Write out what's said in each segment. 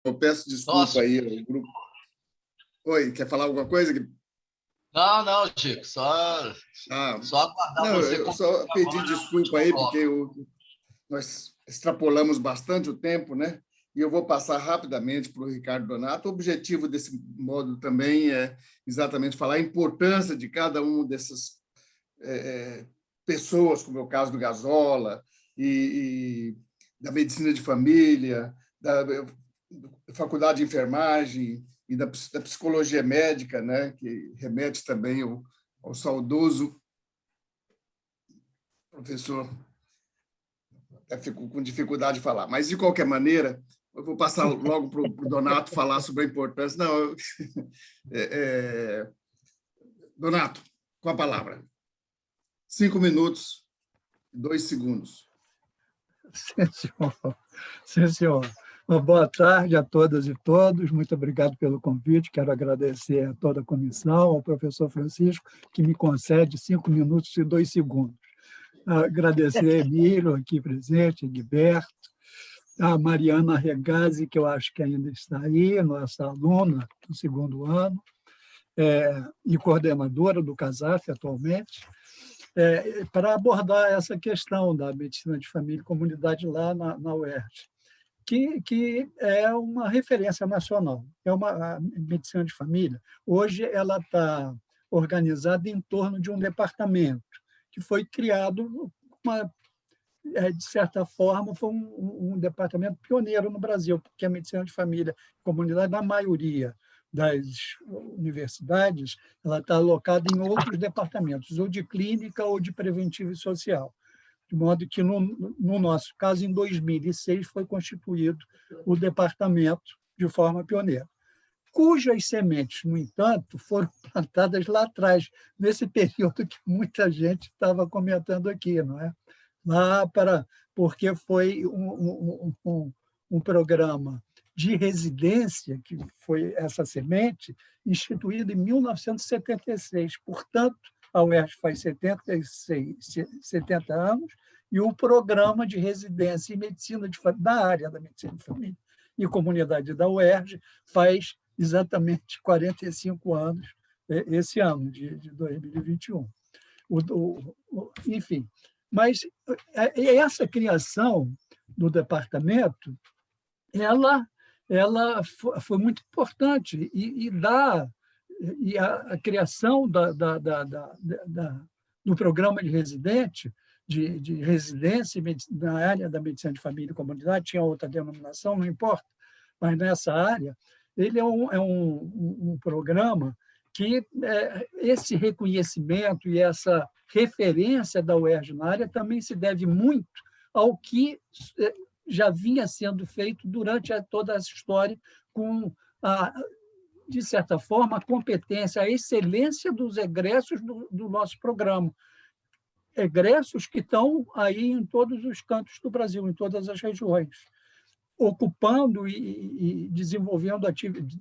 Eu peço desculpa Nossa, aí ao grupo. Oi, quer falar alguma coisa? não, Chico, Ah, só aguardar não, você eu concluir só pedi agora o desculpa último aí, bloco. porque nós extrapolamos bastante o tempo, né? E eu vou passar rapidamente para o Ricardo Donato. O objetivo desse módulo também é exatamente falar a importância de cada uma dessas pessoas, como é o caso do Gazola, e da medicina de família, da faculdade de enfermagem e da psicologia médica, né, que remete também ao saudoso professor. Eu fico com dificuldade de falar, mas, de qualquer maneira, eu vou passar logo para o Donato falar sobre a importância. Não, Donato, com a palavra. 5 minutos, 2 segundos. Sim, senhor. Sim, senhor. Uma boa tarde a todas e todos. Muito obrigado pelo convite. Quero agradecer a toda a comissão, ao professor Francisco, que me concede 5 minutos e 2 segundos. Agradecer a Emílio, aqui presente, a Guiberto, a Mariana Regazzi, que eu acho que ainda está aí, nossa aluna do segundo ano, e coordenadora do CASAF atualmente, para abordar essa questão da medicina de família e comunidade lá na UERJ, que é uma referência nacional. A medicina de família, hoje, ela está organizada em torno de um departamento que foi criado, de certa forma, foi um departamento pioneiro no Brasil, porque a medicina de família e comunidade, na maioria das universidades, ela está alocada em outros departamentos, ou de clínica ou de preventivo e social. De modo que, no nosso caso, em 2006, foi constituído o departamento de forma pioneira, cujas sementes, no entanto, foram plantadas lá atrás, nesse período que muita gente estava comentando aqui, não é? Porque foi um programa de residência, que foi essa semente, instituído em 1976. Portanto, a UERJ faz 70 anos, e o programa de residência em medicina da área da medicina de família e comunidade da UERJ faz exatamente 45 anos, esse ano, de 2021. Enfim, mas essa criação do departamento, ela foi muito importante, e a criação do programa de residência na área da medicina de família e comunidade, tinha outra denominação, não importa, mas nessa área, ele é um programa que esse reconhecimento e essa referência da UERJ na área também se deve muito ao que já vinha sendo feito durante toda essa história, com, de certa forma, a competência, a excelência dos egressos do nosso programa. Egressos que estão aí em todos os cantos do Brasil, em todas as regiões, ocupando e desenvolvendo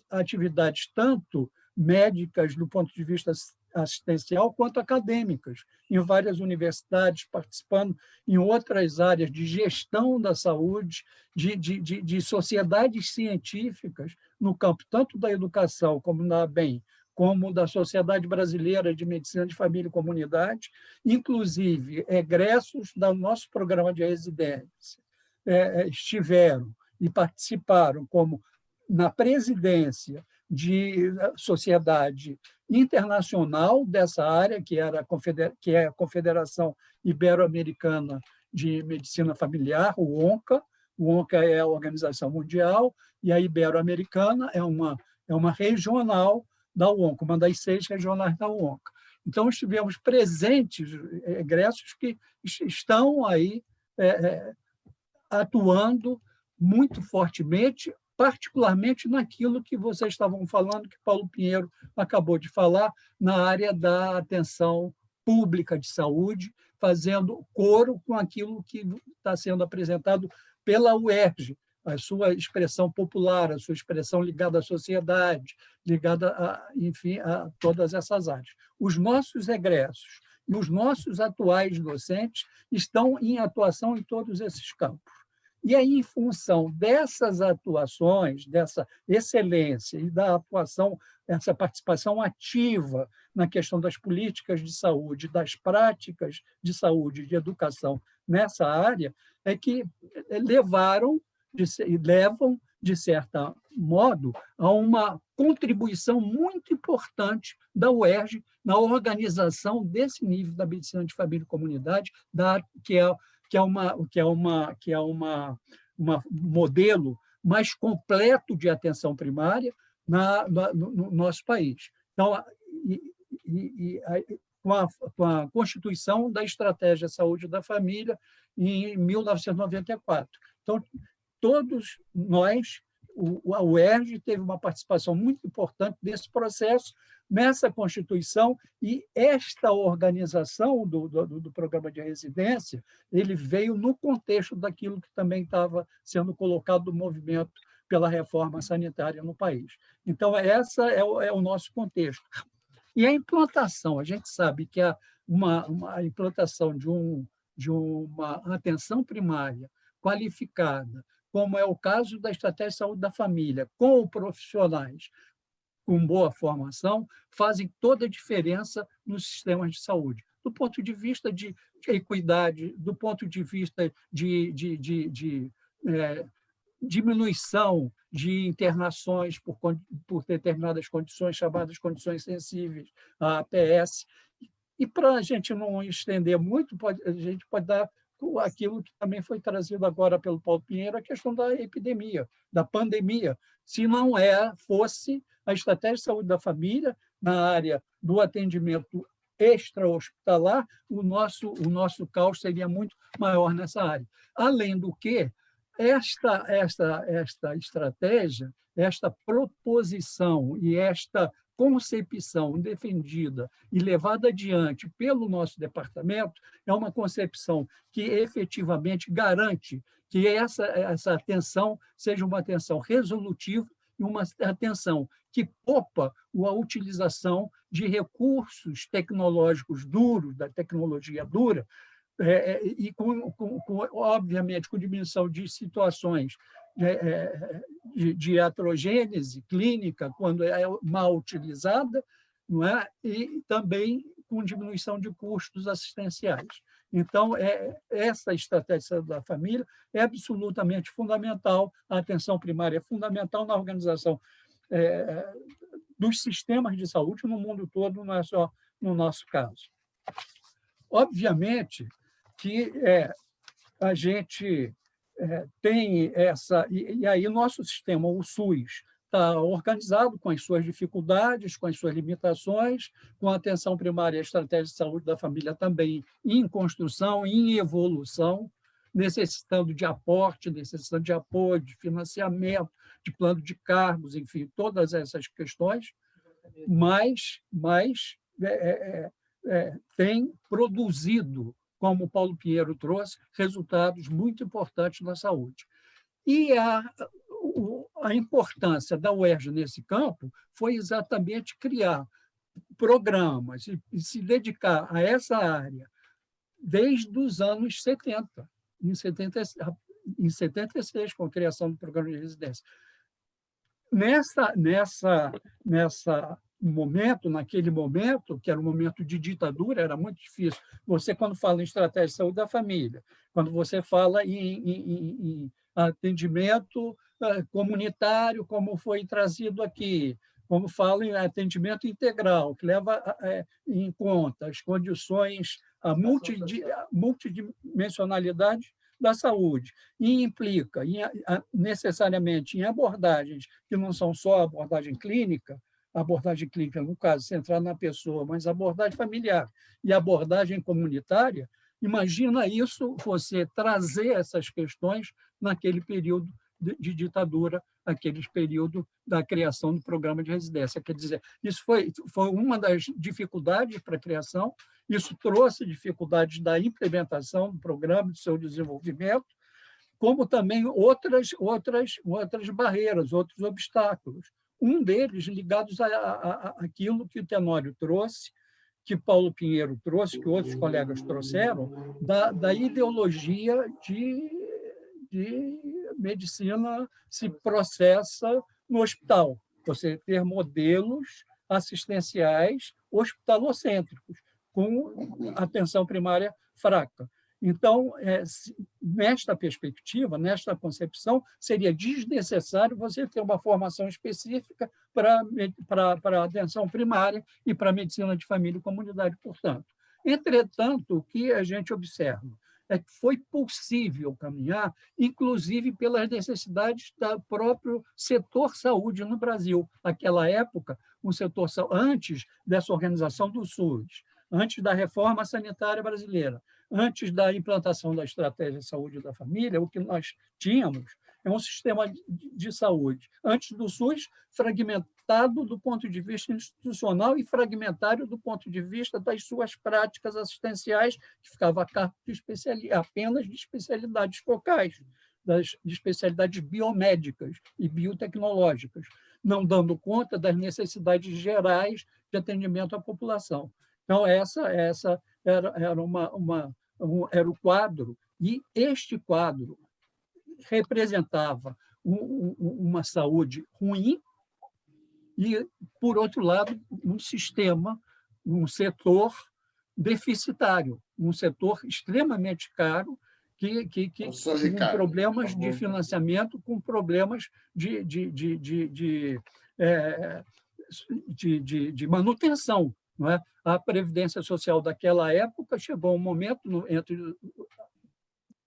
atividades tanto médicas do ponto de vista assistencial quanto acadêmicas, em várias universidades, participando em outras áreas de gestão da saúde, de sociedades científicas no campo tanto da educação como da ABEM, como da Sociedade Brasileira de Medicina de Família e Comunidade, inclusive egressos do nosso programa de residência estiveram e participaram como na presidência de sociedade internacional dessa área, que é a Confederação Ibero-Americana de Medicina Familiar, o ONCA. O ONCA é a organização mundial e a Ibero-Americana é uma regional da ONCA, uma das 6 regionais da ONCA. Então, estivemos presentes, egressos que estão aí atuando muito fortemente, particularmente naquilo que vocês estavam falando, que Paulo Pinheiro acabou de falar, na área da atenção pública de saúde, fazendo coro com aquilo que está sendo apresentado pela UERJ, a sua expressão popular, a sua expressão ligada à sociedade, ligada, enfim, a todas essas áreas. Os nossos egressos e os nossos atuais docentes estão em atuação em todos esses campos. E aí, em função dessas atuações, dessa excelência e da atuação, essa participação ativa na questão das políticas de saúde, das práticas de saúde e de educação nessa área, é que levaram e levam, de certo modo, a uma contribuição muito importante da UERJ na organização desse nível da medicina de família e comunidade, que é uma modelo mais completo de atenção primária no nosso país. Então, com a constituição da Estratégia Saúde da Família em 1994. Então, todos nós, a UERJ teve uma participação muito importante nesse processo, nessa Constituição, e esta organização do programa de residência, ele veio no contexto daquilo que também estava sendo colocado no movimento pela reforma sanitária no país. Então, essa é o nosso contexto. E a implantação, a gente sabe que a implantação de uma atenção primária qualificada, como é o caso da Estratégia de Saúde da Família, com profissionais com boa formação, fazem toda a diferença nos sistemas de saúde, do ponto de vista de equidade, do ponto de vista de diminuição de internações por determinadas condições, chamadas condições sensíveis, a APS. E, para a gente não estender muito, a gente pode dar aquilo que também foi trazido agora pelo Paulo Pinheiro, a questão da epidemia, da pandemia. Se não fosse a Estratégia de Saúde da Família, na área do atendimento extra-hospitalar, o nosso caos seria muito maior nessa área. Além do que, esta estratégia, esta proposição e esta concepção defendida e levada adiante pelo nosso departamento é uma concepção que efetivamente garante que essa atenção seja uma atenção resolutiva e uma atenção que poupa a utilização de recursos tecnológicos duros, da tecnologia dura, e, obviamente, com diminuição de situações de heterogênese clínica, quando é mal utilizada, não é? E também com diminuição de custos assistenciais. Então, essa estratégia da família é absolutamente fundamental, a atenção primária é fundamental na organização dos sistemas de saúde no mundo todo, não é só no nosso caso. Obviamente que a gente tem essa... E aí, nosso sistema, o SUS, está organizado com as suas dificuldades, com as suas limitações, com a atenção primária e a estratégia de saúde da família também em construção, em evolução, necessitando de aporte, necessitando de apoio, de financiamento, de plano de cargos, enfim, todas essas questões, mas tem produzido, como o Paulo Pinheiro trouxe, resultados muito importantes na saúde. E a importância da UERJ nesse campo foi exatamente criar programas e se dedicar a essa área desde os anos 70, em 76, com a criação do programa de residência. Naquele momento, que era um momento de ditadura, era muito difícil. Você, quando fala em estratégia de saúde da família, quando você fala em atendimento comunitário, como foi trazido aqui, como fala em atendimento integral, que leva em conta as condições, a multidimensionalidade da saúde, e implica necessariamente em abordagens que não são só abordagem clínica, no caso, centrada na pessoa, mas abordagem familiar e abordagem comunitária. Imagina isso, você trazer essas questões naquele período de ditadura, aquele período da criação do programa de residência. Quer dizer, isso foi uma das dificuldades para a criação, isso trouxe dificuldades da implementação do programa, do seu desenvolvimento, como também outras barreiras, outros obstáculos. Um deles ligados àquilo que o Tenório trouxe, que Paulo Pinheiro trouxe, que outros colegas trouxeram, da ideologia de medicina se processa no hospital. Você ter modelos assistenciais hospitalocêntricos, com atenção primária fraca. Então, nesta perspectiva, nesta concepção, seria desnecessário você ter uma formação específica para a atenção primária e para a medicina de família e comunidade, portanto. Entretanto, o que a gente observa é que foi possível caminhar, inclusive pelas necessidades do próprio setor saúde no Brasil. Naquela época, o setor antes dessa organização do SUS, antes da reforma sanitária brasileira, antes da implantação da estratégia de saúde da família, o que nós tínhamos é um sistema de saúde, antes do SUS, fragmentado do ponto de vista institucional e fragmentário do ponto de vista das suas práticas assistenciais, que ficava a cargo apenas de especialidades focais, de especialidades biomédicas e biotecnológicas, não dando conta das necessidades gerais de atendimento à população. Então, essa era o quadro, e este quadro representava uma saúde ruim e, por outro lado, um sistema, um setor deficitário, um setor extremamente caro, com problemas de financiamento, com problemas de manutenção. Não é? A Previdência Social daquela época chegou a um momento, entre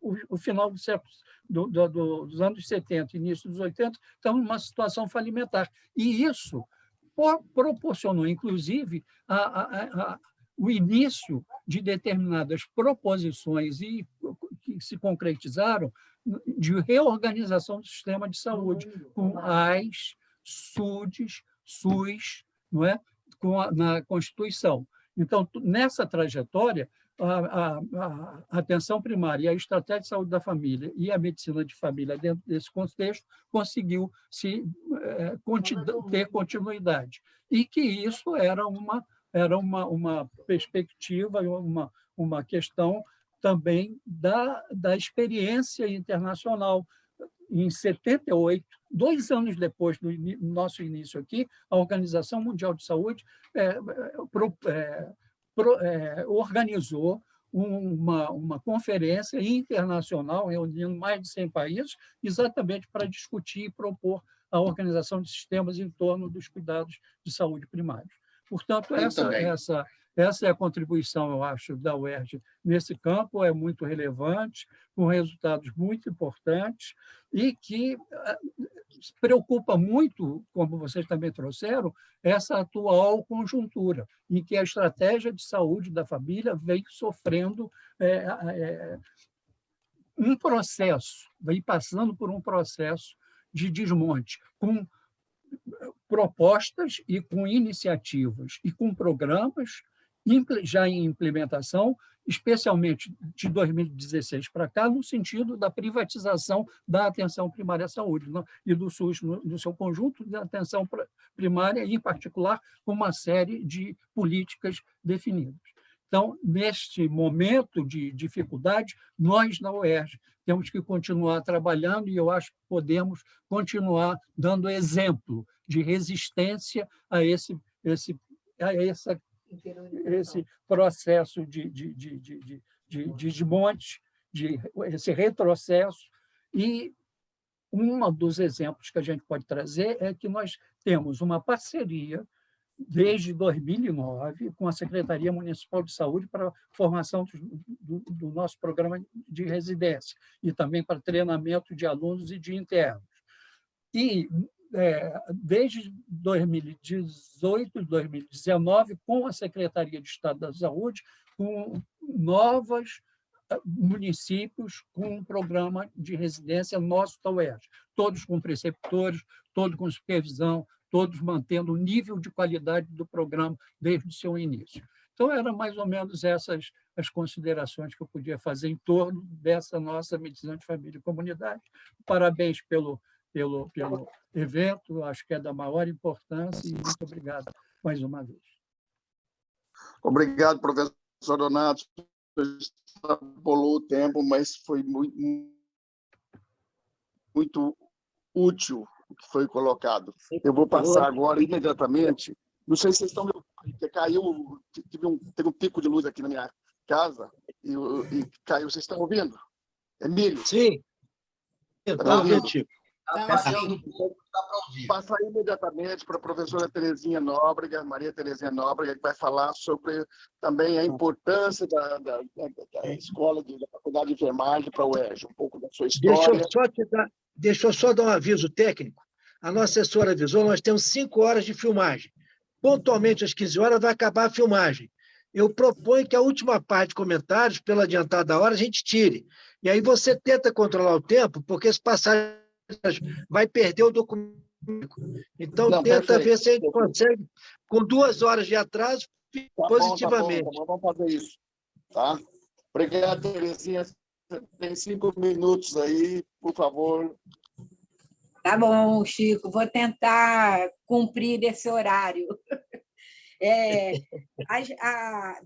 o final do século, dos anos 70 e início dos 80, estamos numa situação falimentar. E isso proporcionou, inclusive, o início de determinadas proposições que se concretizaram de reorganização do sistema de saúde, com AIS, SUDES, SUS, não é? Na Constituição. Então, nessa trajetória, a atenção primária, a estratégia de saúde da família e a medicina de família, dentro desse contexto, conseguiu ter continuidade. E que isso era uma perspectiva, uma questão também da experiência internacional. Em 78, 2 anos depois do nosso início aqui, a Organização Mundial de Saúde organizou uma conferência internacional, reunindo mais de 100 países, exatamente para discutir e propor a organização de sistemas em torno dos cuidados de saúde primários. Portanto, essa é a contribuição, eu acho, da UERJ nesse campo, é muito relevante, com resultados muito importantes e que preocupa muito, como vocês também trouxeram, essa atual conjuntura, em que a estratégia de saúde da família vem sofrendo um processo, vem passando por um processo de desmonte, com propostas e com iniciativas e com programas já em implementação, especialmente de 2016 para cá, no sentido da privatização da atenção primária à saúde e do SUS no seu conjunto de atenção primária, e, em particular, com uma série de políticas definidas. Então, neste momento de dificuldade, nós, na UERJ, temos que continuar trabalhando e eu acho que podemos continuar dando exemplo de resistência a esse processo de desmonte, esse retrocesso. E um dos exemplos que a gente pode trazer é que nós temos uma parceria desde 2009 com a Secretaria Municipal de Saúde para a formação do nosso programa de residência e também para treinamento de alunos e de internos. E desde 2018, 2019, com a Secretaria de Estado da Saúde, com novos municípios com um programa de residência nosso da UERJ, todos com preceptores, todos com supervisão, todos mantendo o nível de qualidade do programa desde o seu início. Então, eram mais ou menos essas as considerações que eu podia fazer em torno dessa nossa medicina de família e comunidade. Parabéns pelo evento, acho que é da maior importância, e muito obrigado mais uma vez. Obrigado, professor Donato. Extrapolou o tempo, mas foi muito muito útil o que foi colocado. Eu vou passar agora imediatamente. Não sei se vocês estão... Caiu, teve um pico de luz aqui na minha casa e caiu. Vocês estão ouvindo? Emílio? Sim. Está ouvindo? Chico. Dá para ouvir. Passa imediatamente para a professora Terezinha Nóbrega, Maria Terezinha Nóbrega, que vai falar sobre também a importância da escola, da Faculdade de Enfermagem para a UERJ, um pouco da sua história. Deixa eu só dar um aviso técnico. A nossa assessora avisou, nós temos 5 horas de filmagem. Pontualmente, às 15 horas, vai acabar a filmagem. Eu proponho que a última parte de comentários, pela adiantada hora, a gente tire. E aí você tenta controlar o tempo, porque se passar, vai perder o documento. Então, tenta ver se a gente consegue, com 2 horas de atraso, positivamente. Tá bom, vamos fazer isso. Tá? Obrigado, Terezinha. Tem 5 minutos aí, por favor. Tá bom, Chico, vou tentar cumprir esse horário.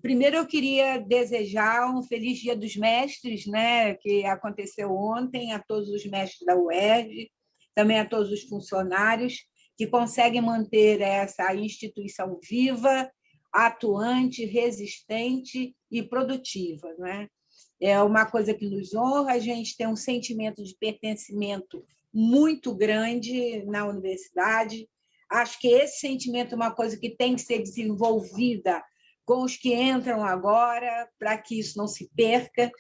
Primeiro, eu queria desejar um feliz Dia dos Mestres, né, que aconteceu ontem, a todos os mestres da UERJ, também a todos os funcionários que conseguem manter essa instituição viva, atuante, resistente e produtiva, né? É uma coisa que nos honra, a gente tem um sentimento de pertencimento muito grande na universidade. Acho que esse sentimento é uma coisa que tem que ser desenvolvida com os que entram agora, para que isso não se perca.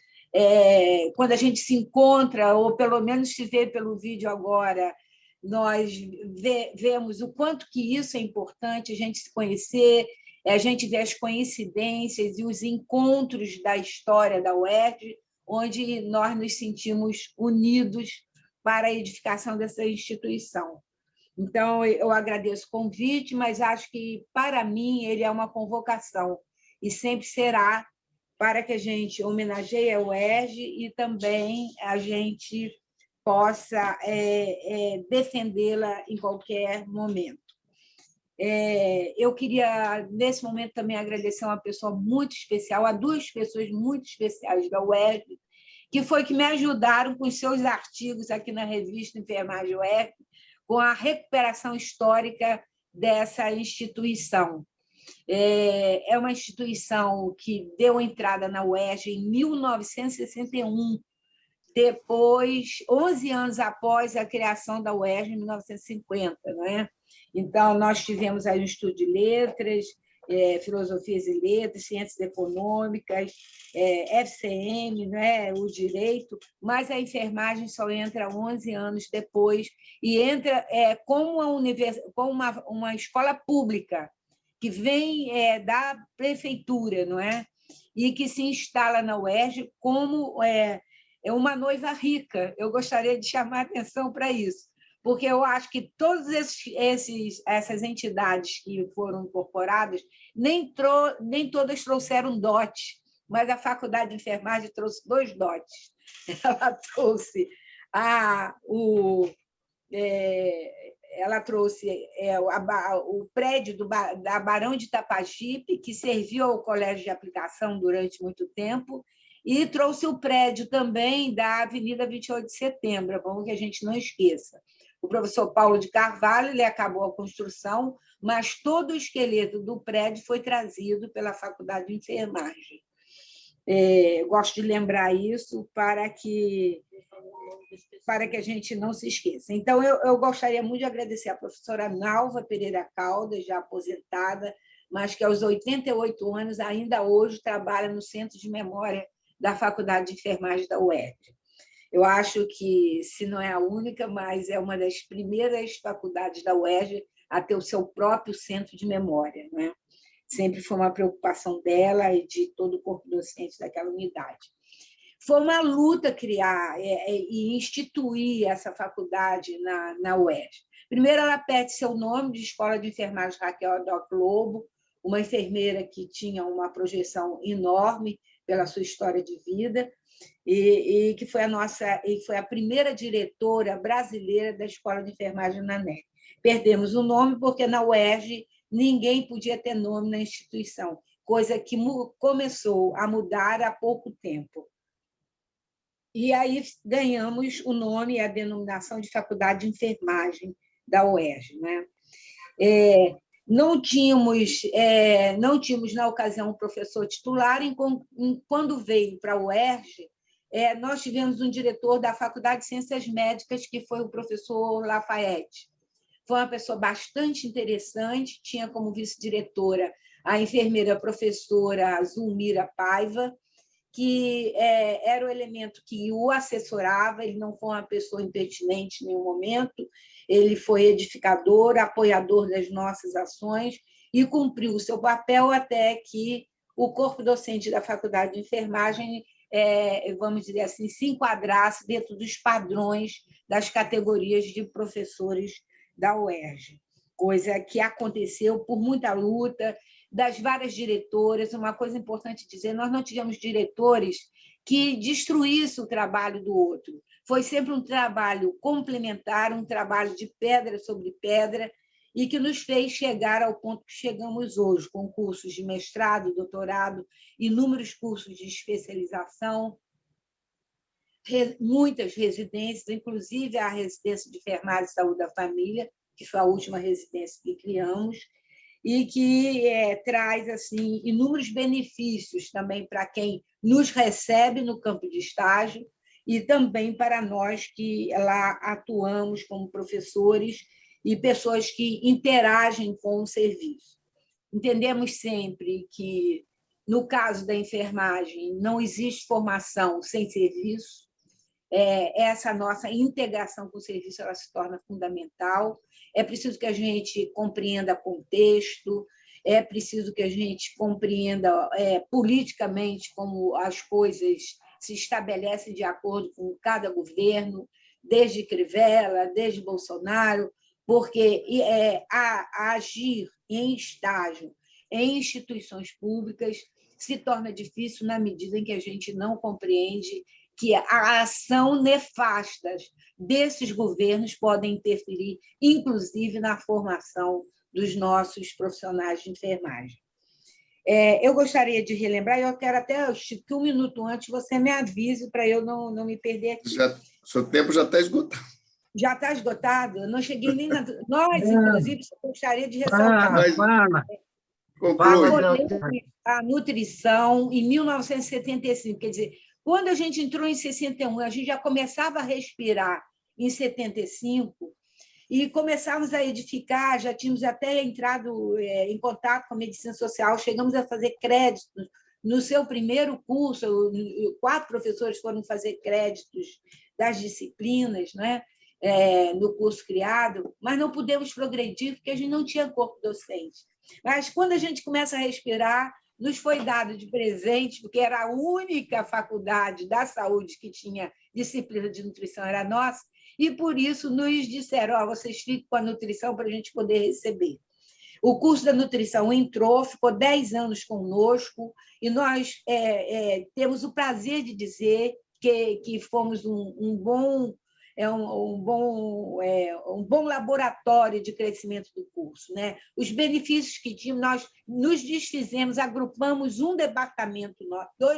Quando a gente se encontra, ou pelo menos se vê pelo vídeo agora, nós vemos o quanto que isso é importante, a gente se conhecer, a gente vê as coincidências e os encontros da história da UERJ, onde nós nos sentimos unidos para a edificação dessa instituição. Então, eu agradeço o convite, mas acho que, para mim, ele é uma convocação, e sempre será, para que a gente homenageie a UERJ e também a gente possa defendê-la em qualquer momento. Eu queria, nesse momento, também agradecer a uma pessoa muito especial, a 2 pessoas muito especiais da UERJ, que me ajudaram com os seus artigos aqui na revista Enfermagem UERJ, com a recuperação histórica dessa instituição. É uma instituição que deu entrada na UERJ em 1961, depois, 11 anos após a criação da UERJ, em 1950. Não é? Então, nós tivemos aí o Estudo de Letras, Filosofias e Letras, Ciências Econômicas, FCM, né, o Direito, mas a enfermagem só entra 11 anos depois, e entra como uma escola pública, que vem da prefeitura, não é? E que se instala na UERJ como uma noiva rica. Eu gostaria de chamar a atenção para isso, porque eu acho que todas essas entidades que foram incorporadas, nem todas trouxeram dote, mas a Faculdade de Enfermagem trouxe 2 dotes. Ela trouxe o prédio da Barão de Itapajipe, que serviu ao colégio de aplicação durante muito tempo, e trouxe o prédio também da Avenida 28 de Setembro, é bom que a gente não esqueça. O professor Paulo de Carvalho ele acabou a construção, mas todo o esqueleto do prédio foi trazido pela Faculdade de Enfermagem. Gosto de lembrar isso para que a gente não se esqueça. Então, eu gostaria muito de agradecer à professora Nalva Pereira Caldas, já aposentada, mas que aos 88 anos, ainda hoje, trabalha no Centro de Memória da Faculdade de Enfermagem da UERJ. Eu acho que, se não é a única, mas é uma das primeiras faculdades da UERJ a ter o seu próprio centro de memória, né? Sempre foi uma preocupação dela e de todo o corpo docente daquela unidade. Foi uma luta criar e instituir essa faculdade na UERJ. Primeiro, ela pede seu nome de Escola de Enfermagem Raquel Doc Lobo, uma enfermeira que tinha uma projeção enorme pela sua história de vida, e que foi a primeira diretora brasileira da Escola de Enfermagem na NEC. Perdemos o nome porque na UERJ ninguém podia ter nome na instituição, coisa que começou a mudar há pouco tempo. E aí ganhamos o nome e a denominação de Faculdade de Enfermagem da UERJ, né? Não tínhamos na ocasião um professor titular, quando veio para a UERJ, nós tivemos um diretor da Faculdade de Ciências Médicas, que foi o professor Lafayette. Foi uma pessoa bastante interessante, tinha como vice-diretora a enfermeira professora Zulmira Paiva, que era o elemento que o assessorava, ele não foi uma pessoa impertinente em nenhum momento, ele foi edificador, apoiador das nossas ações e cumpriu o seu papel até que o corpo docente da Faculdade de Enfermagem, vamos dizer assim, se enquadrasse dentro dos padrões das categorias de professores da UERJ, coisa que aconteceu por muita luta das várias diretoras. Uma coisa importante dizer, nós não tivemos diretores que destruíssem o trabalho do outro. Foi sempre um trabalho complementar, um trabalho de pedra sobre pedra, e que nos fez chegar ao ponto que chegamos hoje, com cursos de mestrado, doutorado, inúmeros cursos de especialização, muitas residências, inclusive a residência de enfermagem e saúde da família, que foi a última residência que criamos, e que traz assim inúmeros benefícios também para quem nos recebe no campo de estágio e também para nós que lá atuamos como professores e pessoas que interagem com o serviço. Entendemos sempre que, no caso da enfermagem, não existe formação sem serviço. Essa nossa integração com o serviço ela se torna fundamental. É preciso que a gente compreenda contexto, é preciso que a gente compreenda politicamente como as coisas se estabelecem de acordo com cada governo, desde Crivella, desde Bolsonaro, porque agir em estágio em instituições públicas se torna difícil na medida em que a gente não compreende que a ação nefasta desses governos podem interferir, inclusive, na formação dos nossos profissionais de enfermagem. Eu gostaria de relembrar, eu quero até que 1 minuto antes você me avise para eu não me perder aqui. Seu tempo já está esgotado. Já está esgotado? Eu não cheguei nem na... Nós, inclusive, gostaria de ressaltar. A nutrição em 1975, quer dizer, quando a gente entrou em 61, a gente já começava a respirar em 75 e começávamos a edificar, já tínhamos até entrado em contato com a medicina social, chegamos a fazer créditos. No seu primeiro curso, 4 professores foram fazer créditos das disciplinas, né? No curso criado, mas não pudemos progredir porque a gente não tinha corpo docente. Mas, quando a gente começa a respirar, nos foi dado de presente, porque era a única faculdade da saúde que tinha disciplina de nutrição, era nossa, e, por isso, nos disseram, vocês fiquem com a nutrição para a gente poder receber. O curso da nutrição entrou, ficou 10 anos conosco, e nós temos o prazer de dizer que fomos um bom laboratório de crescimento do curso, né? Os benefícios que tínhamos, nós nos desfizemos, agrupamos 2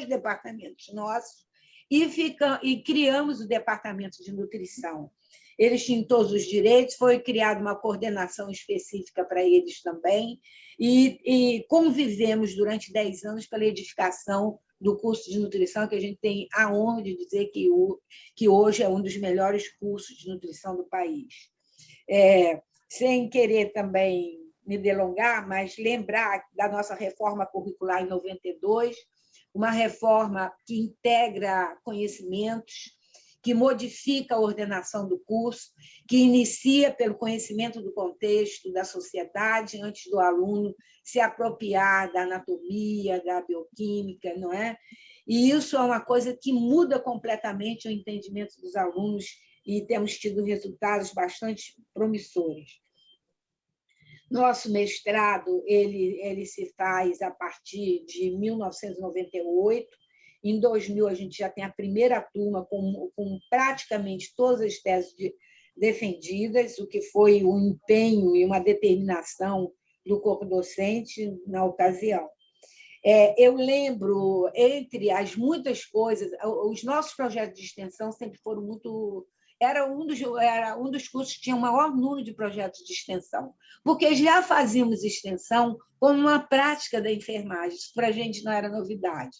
departamentos nossos e criamos o departamento de nutrição. Eles tinham todos os direitos, foi criada uma coordenação específica para eles também, e convivemos durante 10 anos pela edificação do curso de nutrição, que a gente tem a honra de dizer que hoje é um dos melhores cursos de nutrição do país. Sem querer também me delongar, mas lembrar da nossa reforma curricular em 92, uma reforma que integra conhecimentos, que modifica a ordenação do curso, que inicia pelo conhecimento do contexto da sociedade, antes do aluno se apropriar da anatomia, da bioquímica, não é? E isso é uma coisa que muda completamente o entendimento dos alunos e temos tido resultados bastante promissores. Nosso mestrado ele se faz a partir de 1998. Em 2000, a gente já tem a primeira turma com praticamente todas as teses defendidas, o que foi um empenho e uma determinação do corpo docente na ocasião. Eu lembro, entre as muitas coisas, os nossos projetos de extensão sempre foram muito... Era um dos cursos que tinha o maior número de projetos de extensão, porque já fazíamos extensão como uma prática da enfermagem, isso para a gente não era novidade.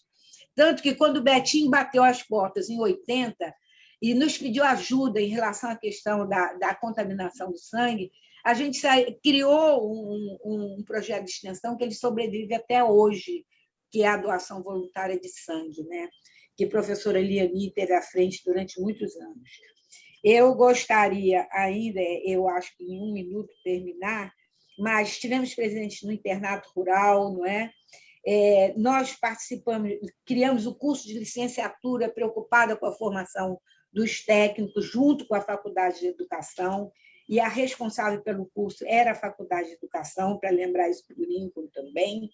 Tanto que, quando o Betinho bateu as portas em 80 e nos pediu ajuda em relação à questão da contaminação do sangue, a gente criou um projeto de extensão que ele sobrevive até hoje, que é a doação voluntária de sangue, né? Que a professora Liani teve à frente durante muitos anos. Eu gostaria ainda, eu acho que em 1 minuto terminar, mas estivemos presentes no internato rural, não é? Nós participamos, criamos o curso de licenciatura preocupada com a formação dos técnicos, junto com a Faculdade de Educação, e a responsável pelo curso era a Faculdade de Educação, para lembrar isso para o Lincoln também.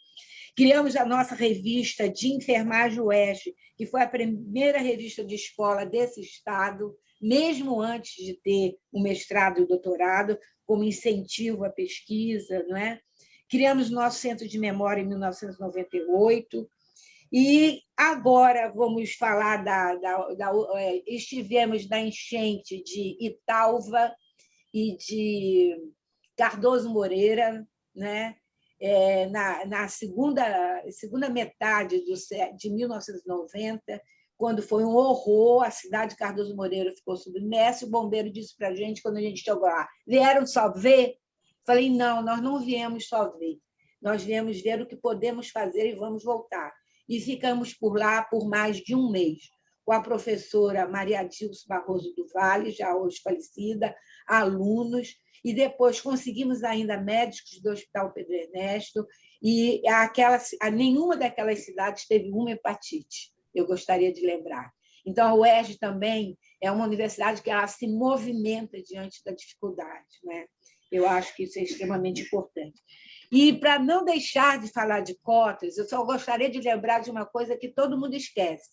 Criamos a nossa revista de enfermagem UERJ, que foi a primeira revista de escola desse estado, mesmo antes de ter o mestrado e o doutorado, como incentivo à pesquisa, não é? Criamos nosso Centro de Memória em 1998, e agora vamos falar estivemos na enchente de Italva e de Cardoso Moreira, né? Na segunda metade de 1990, quando foi um horror, a cidade de Cardoso Moreira ficou submersa, o bombeiro disse para a gente, quando a gente chegou lá, vieram só ver? Falei, não, nós não viemos só ver, nós viemos ver o que podemos fazer e vamos voltar. E ficamos por lá por mais de 1 mês, com a professora Maria Dilce Barroso do Vale, já hoje falecida, alunos, e depois conseguimos ainda médicos do Hospital Pedro Ernesto, e nenhuma daquelas cidades teve uma hepatite, eu gostaria de lembrar. Então, a UERJ também é uma universidade que ela se movimenta diante da dificuldade, né? Eu acho que isso é extremamente importante. E, para não deixar de falar de cotas, eu só gostaria de lembrar de uma coisa que todo mundo esquece.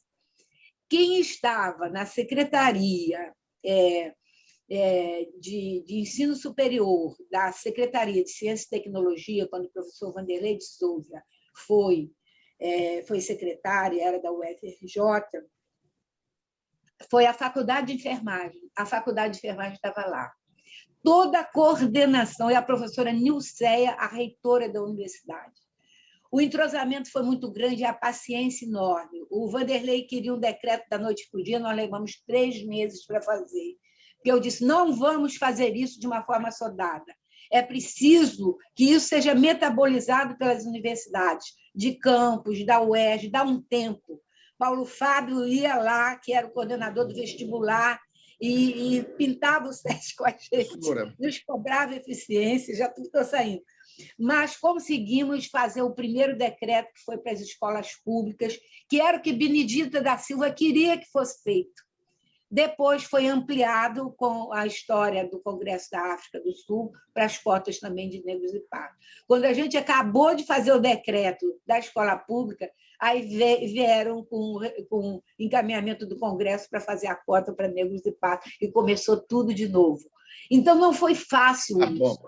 Quem estava na Secretaria de Ensino Superior da Secretaria de Ciência e Tecnologia, quando o professor Vanderlei de Souza foi secretário, era da UFRJ, foi a Faculdade de Enfermagem. A Faculdade de Enfermagem estava lá. Toda a coordenação, e a professora Nilceia, a reitora da universidade. O entrosamento foi muito grande e a paciência enorme. O Vanderlei queria um decreto da noite para o dia, nós levamos 3 meses para fazer. Porque eu disse, não vamos fazer isso de uma forma sodada. É preciso que isso seja metabolizado pelas universidades, de campus, da UERJ, dá um tempo. Paulo Fábio ia lá, que era o coordenador do vestibular, e pintava os testes com a gente, nos cobrava eficiência, já tudo está saindo. Mas conseguimos fazer o primeiro decreto, que foi para as escolas públicas, que era o que Benedita da Silva queria que fosse feito. Depois foi ampliado com a história do Congresso da África do Sul para as cotas também de negros e pardos. Quando a gente acabou de fazer o decreto da escola pública, aí vieram com encaminhamento do Congresso para fazer a cota para negros e pardos, e começou tudo de novo. Então, não foi fácil isso.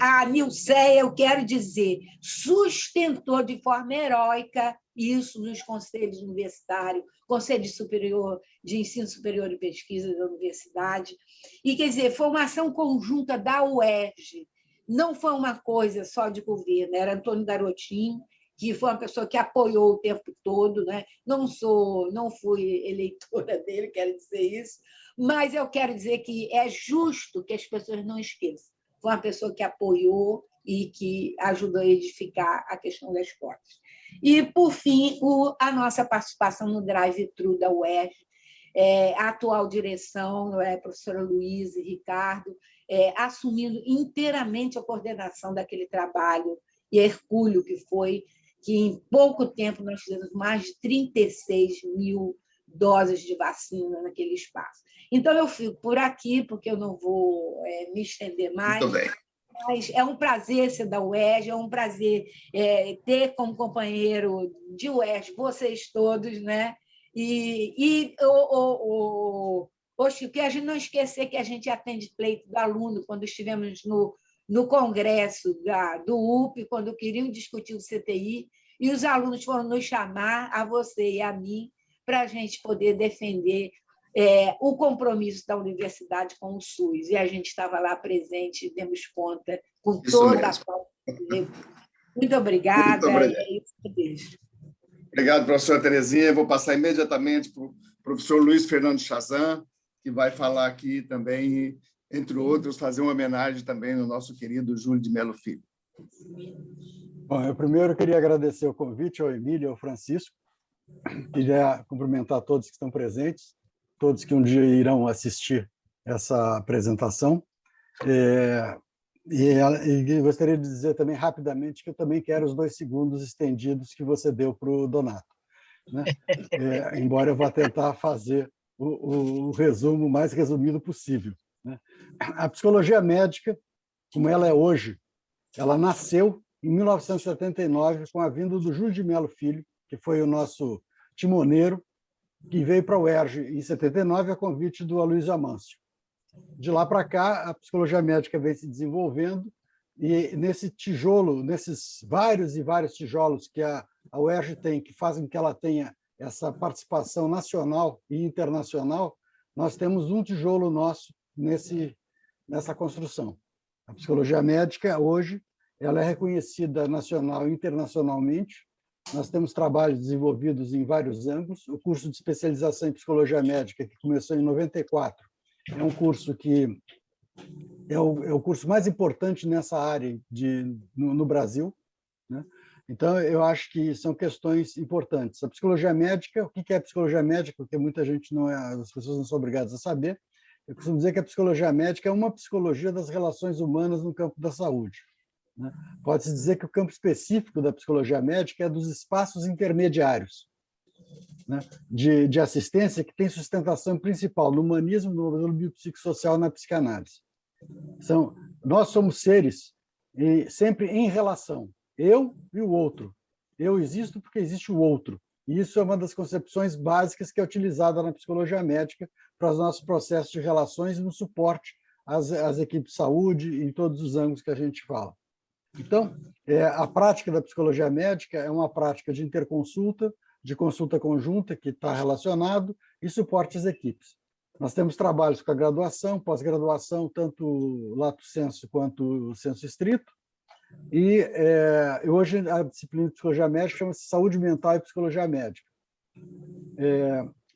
A Nilceia, eu quero dizer, sustentou de forma heróica isso nos conselhos universitários, Conselho Superior de Ensino Superior e Pesquisa da universidade. E, quer dizer, foi uma ação conjunta da UERJ, não foi uma coisa só de governo, era Antônio Garotinho, que foi uma pessoa que apoiou o tempo todo, né? Não fui eleitora dele, quero dizer isso, mas eu quero dizer que é justo que as pessoas não esqueçam. Foi uma pessoa que apoiou e que ajudou a edificar a questão das cotas. E, por fim, a nossa participação no drive-thru da UERJ, a atual direção, a professora Luísa e Ricardo, assumindo inteiramente a coordenação daquele trabalho e hercúleo que em pouco tempo nós fizemos mais de 36 mil doses de vacina naquele espaço. Então, eu fico por aqui, porque eu não vou me estender mais. Muito bem. Mas é um prazer ser da UERJ, é um prazer ter como companheiro de UERJ vocês todos, né? Chico, que a gente não esquecer que a gente atende pleito do aluno quando estivemos no congresso do UP, quando queriam discutir o CTI, e os alunos foram nos chamar, a você e a mim, para a gente poder defender o compromisso da universidade com o SUS. E a gente estava lá presente e demos conta com toda a falta de. Muito obrigada. Muito obrigado. É isso que eu deixo. Obrigado, professora Terezinha. Eu vou passar imediatamente para o professor Luiz Fernando Chazan, que vai falar aqui também, entre outros, fazer uma homenagem também no nosso querido Júlio de Melo Filho. Bom, eu primeiro queria agradecer o convite ao Emílio e ao Francisco, queria cumprimentar todos que estão presentes, todos que um dia irão assistir essa apresentação, e gostaria de dizer também rapidamente que eu também quero os 2 segundos estendidos que você deu para o Donato, né? Embora eu vá tentar fazer o resumo mais resumido possível, né? A psicologia médica, como ela é hoje, ela nasceu em 1979 com a vinda do Júlio de Melo Filho, que foi o nosso timoneiro, que veio para a UERJ em 79 a convite do Aloysio Amâncio. De lá para cá, a psicologia médica vem se desenvolvendo e nesse tijolo, nesses vários e vários tijolos que a UERJ tem, que fazem que ela tenha essa participação nacional e internacional, nós temos um tijolo nosso nessa construção. A psicologia médica, hoje, ela é reconhecida nacional e internacionalmente. Nós temos trabalhos desenvolvidos em vários âmbitos. O curso de especialização em psicologia médica, que começou em 94, é um curso que é o curso mais importante nessa área no Brasil, né? Então, eu acho que são questões importantes. A psicologia médica, o que é psicologia médica? Porque muita gente as pessoas não são obrigadas a saber. Eu costumo dizer que a psicologia médica é uma psicologia das relações humanas no campo da saúde, né? Pode-se dizer que o campo específico da psicologia médica é dos espaços intermediários, né, de assistência que tem sustentação principal no humanismo, no modelo biopsicossocial e na psicanálise. Nós somos seres sempre em relação, eu e o outro. Eu existo porque existe o outro. E isso é uma das concepções básicas que é utilizada na psicologia médica para os nossos processos de relações e no suporte às equipes de saúde em todos os ângulos que a gente fala. Então, a prática da psicologia médica é uma prática de interconsulta, de consulta conjunta, que está relacionado, e suporte às equipes. Nós temos trabalhos com a graduação, pós-graduação, tanto lato sensu quanto sensu estrito, e hoje a disciplina de psicologia médica chama-se Saúde Mental e Psicologia Médica.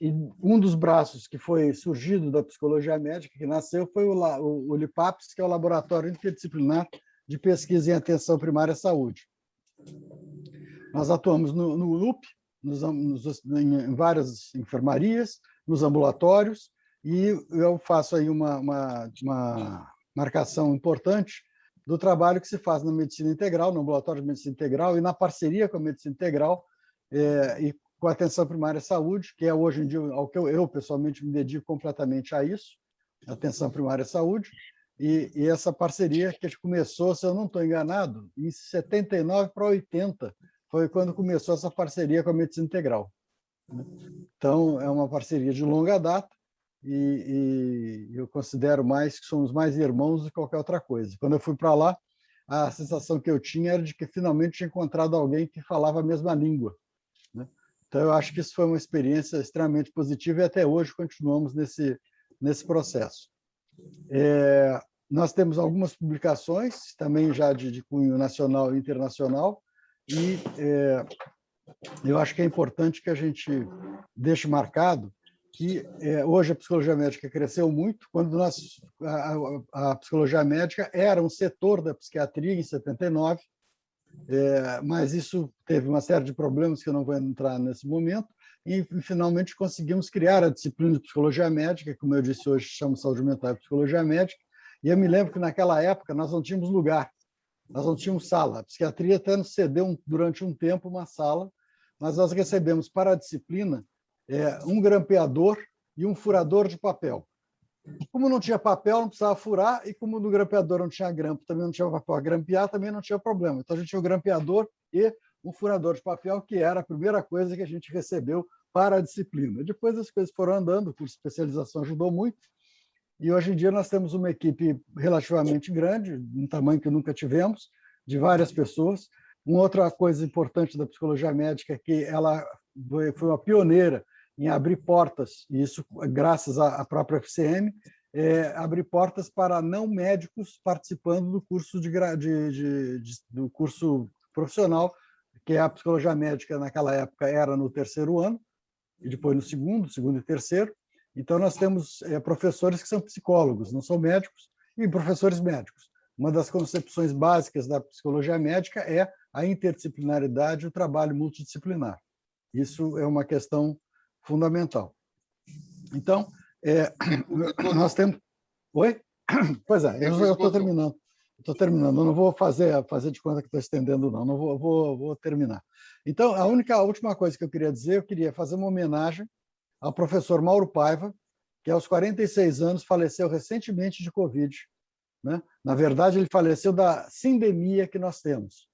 E um dos braços que foi surgido da psicologia médica, que nasceu, foi o LIPAPS, que é o Laboratório Interdisciplinar de Pesquisa em Atenção Primária à Saúde. Nós atuamos no LUP, em várias enfermarias, nos ambulatórios, e eu faço aí uma marcação importante do trabalho que se faz na medicina integral, no ambulatório de medicina integral, e na parceria com a medicina integral e com a atenção primária à saúde, que é hoje em dia ao que eu pessoalmente me dedico completamente a isso, atenção primária à saúde, e essa parceria que começou, se eu não estou enganado, em 79 para 80, foi quando começou essa parceria com a medicina integral. Então, é uma parceria de longa data e eu considero mais que somos mais irmãos do que qualquer outra coisa. Quando eu fui para lá, a sensação que eu tinha era de que finalmente tinha encontrado alguém que falava a mesma língua, né? Então, eu acho que isso foi uma experiência extremamente positiva e até hoje continuamos nesse processo. Nós temos algumas publicações, também já de cunho nacional e internacional, e eu acho que é importante que a gente deixe marcado que hoje a psicologia médica cresceu muito. Quando a psicologia médica era um setor da psiquiatria em 79, mas isso teve uma série de problemas que eu não vou entrar nesse momento, e finalmente conseguimos criar a disciplina de psicologia médica, que, como eu disse hoje, chama Saúde Mental e Psicologia Médica, e eu me lembro que naquela época nós não tínhamos lugar, nós não tínhamos sala. A psiquiatria até nos cedeu durante um tempo uma sala, mas nós recebemos para a disciplina um grampeador e um furador de papel. Como não tinha papel, não precisava furar, e como no grampeador não tinha grampo, também não tinha papel a grampear, também não tinha problema. Então, a gente tinha o grampeador e um furador de papel, que era a primeira coisa que a gente recebeu para a disciplina. Depois as coisas foram andando, o curso de especialização ajudou muito, e hoje em dia nós temos uma equipe relativamente grande, um tamanho que nunca tivemos, de várias pessoas. Uma outra coisa importante da psicologia médica é que ela foi uma pioneira em abrir portas, e isso graças à própria FCM, abrir portas para não médicos participando do curso do curso profissional, que a psicologia médica naquela época era no 3º ano, e depois no segundo e terceiro. Então, nós temos professores que são psicólogos, não são médicos, e professores médicos. Uma das concepções básicas da psicologia médica é a interdisciplinaridade e o trabalho multidisciplinar. Isso é uma questão fundamental. Então, nós temos... Oi? Pois é, eu estou terminando. Estou terminando, eu não vou fazer de conta que estou estendendo, não. Não vou terminar. Então, a última coisa que eu queria fazer uma homenagem ao professor Mauro Paiva, que aos 46 anos faleceu recentemente de Covid. Né? Na verdade, ele faleceu da sindemia que nós temos,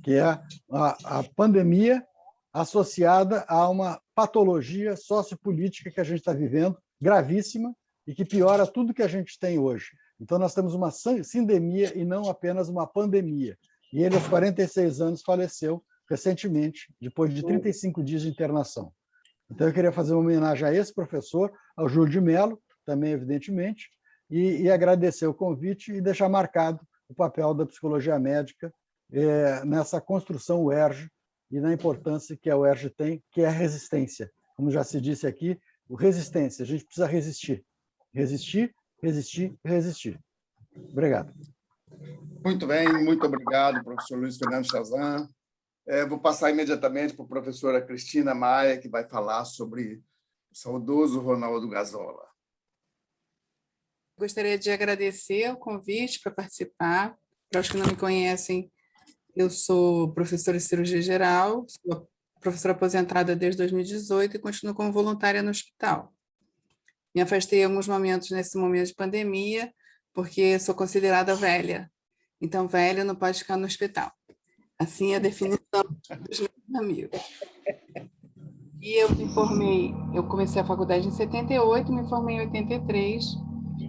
que é a pandemia associada a uma patologia sociopolítica que a gente está vivendo, gravíssima, e que piora tudo que a gente tem hoje. Então, nós temos uma sindemia e não apenas uma pandemia. E ele, aos 46 anos, faleceu recentemente, depois de 35 dias de internação. Então, eu queria fazer uma homenagem a esse professor, ao Júlio de Mello, também, evidentemente, e agradecer o convite e deixar marcado o papel da psicologia médica nessa construção UERJ e na importância que a UERJ tem, que é a resistência. Como já se disse aqui, resistência, a gente precisa resistir. Resistir, resistir, resistir. Obrigado. Muito bem, muito obrigado, professor Luiz Fernando Chazan. Vou passar imediatamente para a professora Cristina Maia, que vai falar sobre o saudoso Ronaldo Gazola. Gostaria de agradecer o convite para participar. Para os que não me conhecem, eu sou professora de cirurgia geral, sou professora aposentada desde 2018 e continuo como voluntária no hospital. Me afastei em alguns momentos nesse momento de pandemia, porque sou considerada velha. Então, velha não pode ficar no hospital. Assim é a definição dos meus amigos. E eu comecei a faculdade em 78, me formei em 83,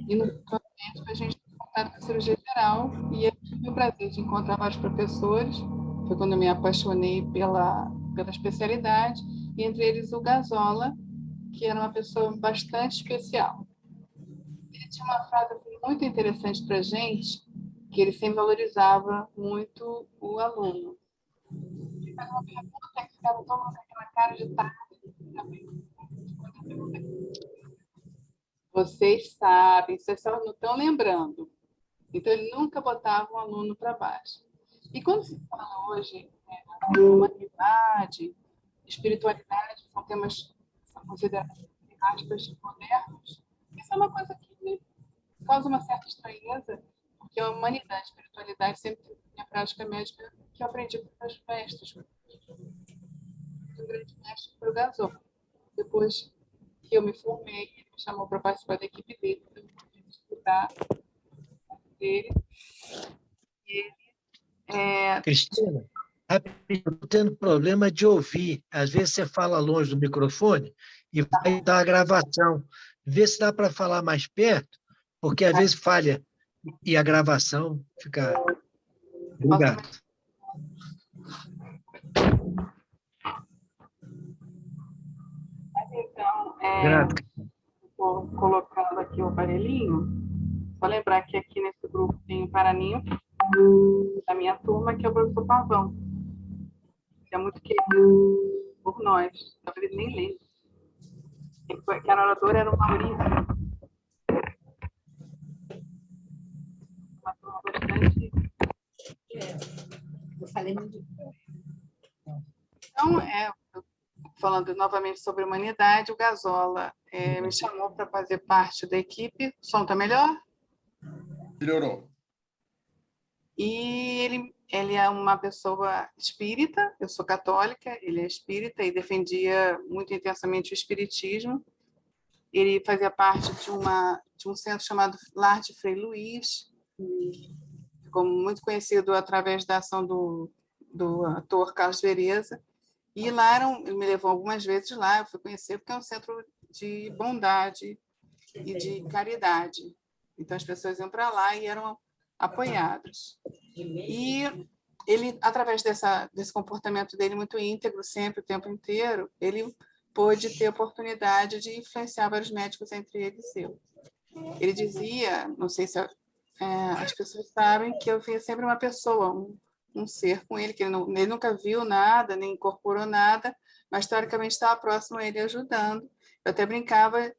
e no a gente tem contato com a cirurgia geral, e eu tive o prazer de encontrar vários professores, foi quando eu me apaixonei pela especialidade, e entre eles o Gazola, que era uma pessoa bastante especial. Ele tinha uma frase assim, muito interessante para a gente, que ele sempre valorizava muito o aluno. Ele fazia uma pergunta que ficava todo mundo com aquela cara de tarde. Vocês sabem, vocês só não estão lembrando. Então, ele nunca botava um aluno para baixo. E quando se fala hoje, humanidade, espiritualidade, são temas que são considerados aspas, modernos, isso é uma coisa que me causa uma certa estranheza, porque a humanidade, a espiritualidade, sempre tem a prática médica que eu aprendi com meus mestres. Um grande mestre foi o Gazola. Depois que eu me formei, ele me chamou para participar da equipe dele, eu pude estudar dele. E ele, Cristina, estou tendo problema de ouvir. Às vezes você fala longe do microfone e vai dar a gravação. Vê se dá para falar mais perto, porque às vezes falha e a gravação fica... Obrigado. Então, Grato. estou colocando aqui o aparelhinho. Só lembrar que aqui nesse grupo tem o Paraninho, da minha turma, que é o professor Pavão, que é muito querido por nós. Talvez ele nem lembre. Que a oradora era o Maurício. Uma turma bastante... Eu falei muito. Então, falando novamente sobre humanidade, o Gazola me chamou para fazer parte da equipe. O som está melhor? Melhorou. E ele é uma pessoa espírita, eu sou católica, ele é espírita e defendia muito intensamente o espiritismo. Ele fazia parte de um centro chamado Lar de Frei Luís, que ficou muito conhecido através da ação do ator Carlos Vereza. E lá ele me levou algumas vezes lá, eu fui conhecer, porque é um centro de bondade e de caridade. Então, as pessoas iam para lá e eram apoiadas. E ele, através desse comportamento dele muito íntegro, sempre, o tempo inteiro, ele pôde ter oportunidade de influenciar vários médicos, entre eles eu. Ele dizia, não sei se as pessoas sabem, que eu via sempre uma pessoa, um ser com ele, que ele nunca viu nada, nem incorporou nada, mas teoricamente estava próximo a ele ajudando. Eu até brincava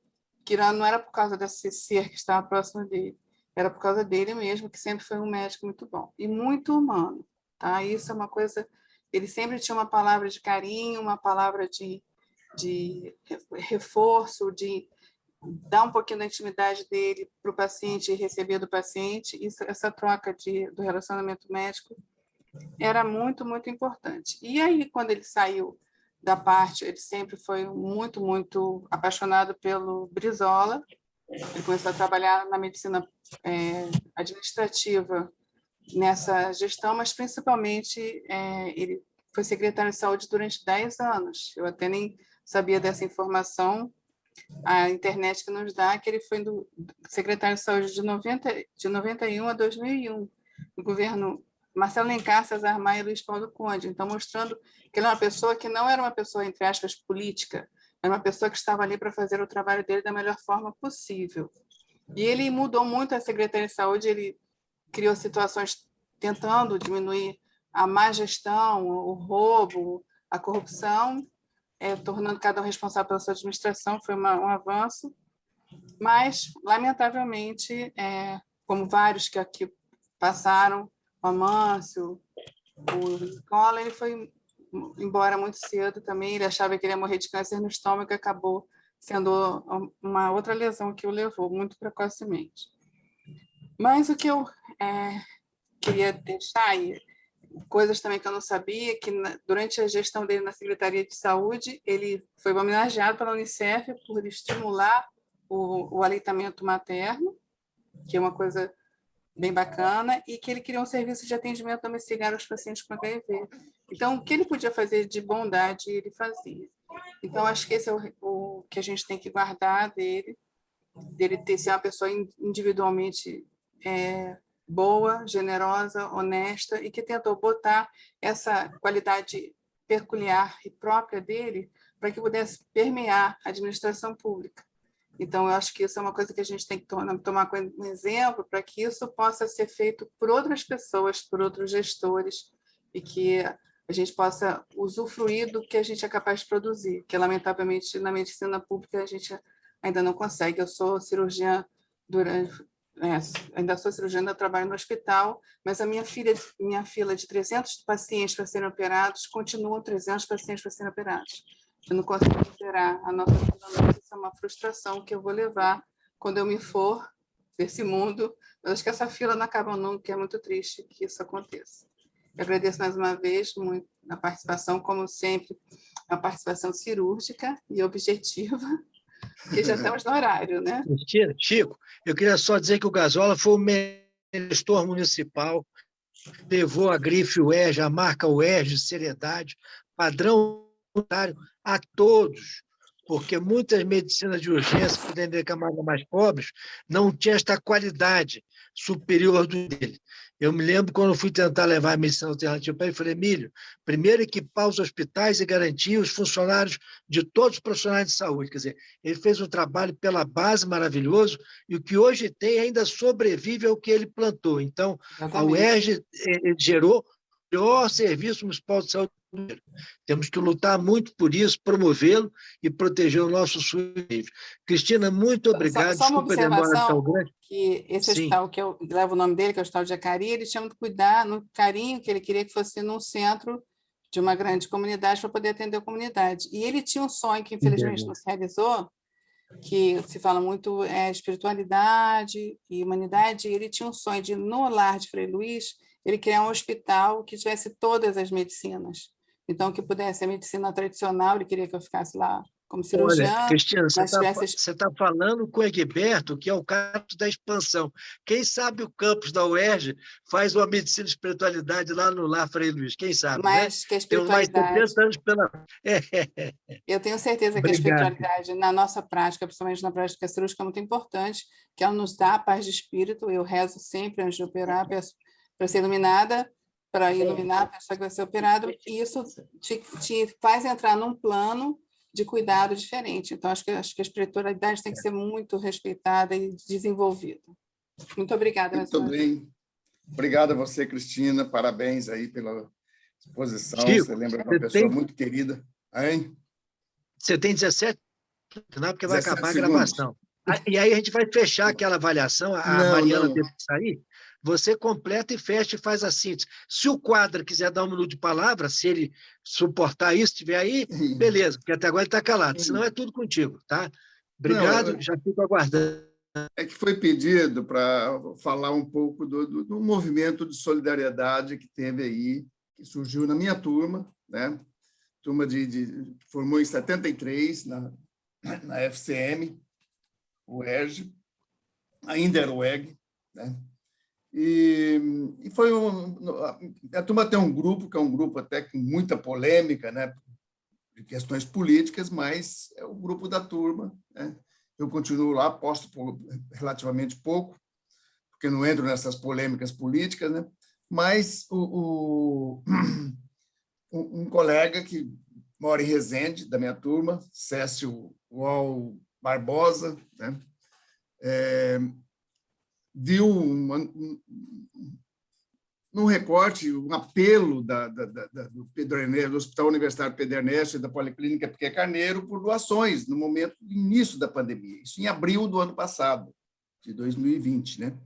que não era por causa desse ser que estava próximo dele, era por causa dele mesmo, que sempre foi um médico muito bom e muito humano. Tá? Isso é uma coisa... Ele sempre tinha uma palavra de carinho, uma palavra de reforço, de dar um pouquinho da intimidade dele para o paciente e receber do paciente. Essa troca do relacionamento médico era muito, muito importante. E aí, quando ele saiu da parte, ele sempre foi muito, muito apaixonado pelo Brizola. Ele começou a trabalhar na medicina administrativa nessa gestão, mas principalmente ele foi secretário de saúde durante 10 anos. Eu até nem sabia dessa informação. A internet que nos dá que ele foi secretário de saúde de 91 a 2001, no governo Marcelo Alencar, César Maia e Luiz Paulo Conde. Então, mostrando que ele era uma pessoa que não era uma pessoa, entre aspas, política, era uma pessoa que estava ali para fazer o trabalho dele da melhor forma possível. E ele mudou muito a Secretaria de Saúde, ele criou situações tentando diminuir a má gestão, o roubo, a corrupção, tornando cada um responsável pela sua administração, foi um avanço. Mas, lamentavelmente, como vários que aqui passaram, o Amâncio, o Collor, ele foi embora muito cedo também, ele achava que ele ia morrer de câncer no estômago e acabou sendo uma outra lesão que o levou muito precocemente. Mas o que eu queria deixar aí, coisas também que eu não sabia, que durante a gestão dele na Secretaria de Saúde, ele foi homenageado pela Unicef por estimular o aleitamento materno, que é uma coisa bem bacana, e que ele criou um serviço de atendimento domiciliar aos pacientes com HIV. Então, o que ele podia fazer de bondade, ele fazia. Então, acho que esse é o que a gente tem que guardar dele ser uma pessoa individualmente boa, generosa, honesta, e que tentou botar essa qualidade peculiar e própria dele para que pudesse permear a administração pública. Então, eu acho que isso é uma coisa que a gente tem que tomar como exemplo para que isso possa ser feito por outras pessoas, por outros gestores, e que a gente possa usufruir do que a gente é capaz de produzir, que, lamentavelmente, na medicina pública a gente ainda não consegue. Eu sou cirurgiã ainda sou cirurgiã, ainda trabalho no hospital, mas a minha fila de 300 pacientes para serem operados, continuam 300 pacientes para serem operados. Eu não consigo operar a nossa fila, isso é uma frustração que eu vou levar quando eu me for desse mundo. Eu acho que essa fila não acaba nunca, é muito triste que isso aconteça. Eu agradeço mais uma vez muito a participação, como sempre, a participação cirúrgica e objetiva, porque já estamos no horário, né? Chico, eu queria só dizer que o Gazola foi o gestor municipal, levou a grife UERJ, a marca UERJ de seriedade, padrão a todos, porque muitas medicinas de urgência, podendo ter camadas mais pobres, não tinha esta qualidade superior do dele. Eu me lembro quando eu fui tentar levar a medicina alternativa para ele, falei, Emílio, primeiro equipar os hospitais e garantir os funcionários de todos os profissionais de saúde. Quer dizer, ele fez um trabalho pela base maravilhoso e o que hoje tem ainda sobrevive ao que ele plantou. Então, a UERJ gerou o melhor serviço municipal de saúde. Temos que lutar muito por isso, promovê-lo e proteger o nosso SUS. Cristina, muito obrigado. Só uma observação, que esse Sim. hospital, que eu levo o nome dele, que é o Hospital de Jacari, ele tinha muito cuidado, no carinho que ele queria que fosse num centro de uma grande comunidade para poder atender a comunidade. E ele tinha um sonho que, infelizmente, não se realizou, que se fala muito espiritualidade e humanidade, e ele tinha um sonho de, no lar de Frei Luís, ele criar um hospital que tivesse todas as medicinas. Então, que pudesse a medicina tradicional, ele queria que eu ficasse lá como cirurgiã. Olha, Cristina, você tivesse... está falando com o Egberto, que é o campus da expansão. Quem sabe o campus da UERJ faz uma medicina de espiritualidade lá no Lar Frei Luís, quem sabe, mas né? Que a espiritualidade... Temos mais 70 anos pela... Eu tenho certeza que a espiritualidade, na nossa prática, principalmente na prática cirúrgica, é muito importante, que ela nos dá a paz de espírito. Eu rezo sempre antes de operar, peço para ser iluminada, para iluminar a pessoa que vai ser operada, e isso te faz entrar num plano de cuidado diferente. Então, acho que a espiritualidade tem que ser muito respeitada e desenvolvida. Muito obrigada. Muito bem. Obrigado a você, Cristina. Parabéns aí pela exposição. Chico, você lembra de uma pessoa muito querida. Hein? Você tem 17, não, porque vai 17 acabar a segundos. gravação. E aí a gente vai fechar aquela avaliação, a Mariana teve que sair, você completa e fecha e faz a síntese. Se o Quadra quiser dar 1 minuto de palavra, se ele suportar isso, estiver aí, beleza, porque até agora ele está calado, senão é tudo contigo, tá? Obrigado, já fico aguardando. É que foi pedido para falar um pouco do movimento de solidariedade que teve aí, que surgiu na minha turma, né? Turma formou em 73, na FCM, o UERJ, ainda era o UEG, né? E foi a turma tem um grupo, que é um grupo até com muita polêmica, né? De questões políticas, mas é o grupo da turma, né? Eu continuo lá, posto relativamente pouco, porque não entro nessas polêmicas políticas, né? Mas um colega que mora em Resende, da minha turma, Cécio Uol Barbosa, né? Viu num recorte um apelo do Pedro Ernesto, do Hospital Universitário Pedro Ernesto e da Policlínica Piquet Carneiro por doações no momento do início da pandemia, isso em abril do ano passado, de 2020, né?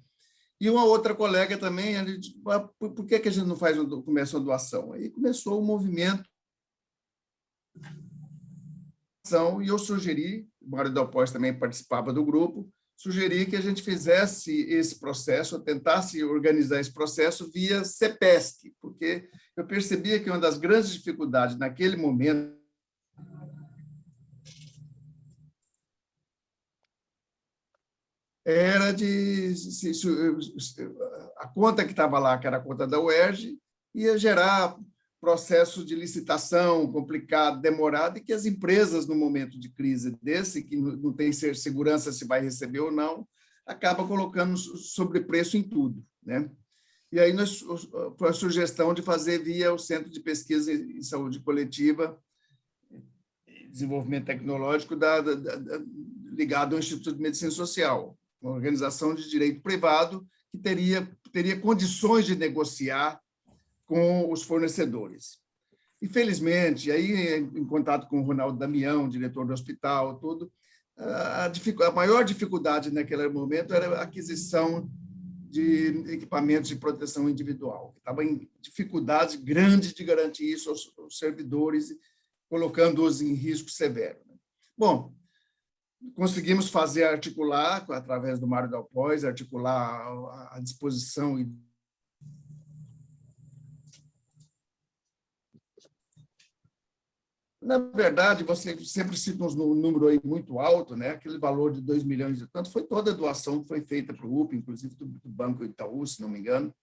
E uma outra colega também, ela disse, por que a gente não começa uma doação? Aí começou o movimento, e eu sugeri, o Mário Del Pós também participava do grupo, sugeri que a gente fizesse esse processo, tentasse organizar esse processo via CEPESC, porque eu percebia que uma das grandes dificuldades naquele momento era a conta que estava lá, que era a conta da UERJ, ia gerar processo de licitação complicado, demorado, e que as empresas, no momento de crise desse, que não tem segurança se vai receber ou não, acaba colocando sobrepreço em tudo, né? E aí foi a sugestão de fazer via o Centro de Pesquisa em Saúde Coletiva e Desenvolvimento Tecnológico ligado ao Instituto de Medicina Social, uma organização de direito privado que teria condições de negociar com os fornecedores. Infelizmente, aí em contato com o Ronaldo Damião, diretor do hospital, tudo, a maior dificuldade naquele momento era a aquisição de equipamentos de proteção individual. Estava em dificuldade grande de garantir isso aos servidores, colocando-os em risco severo. Bom, conseguimos articular, através do Mário Del Pós, articular a disposição e na verdade, você sempre cita um número aí muito alto, né? Aquele valor de 2 milhões e tanto, foi toda a doação que foi feita para o UPA, inclusive do Banco Itaú, se não me engano.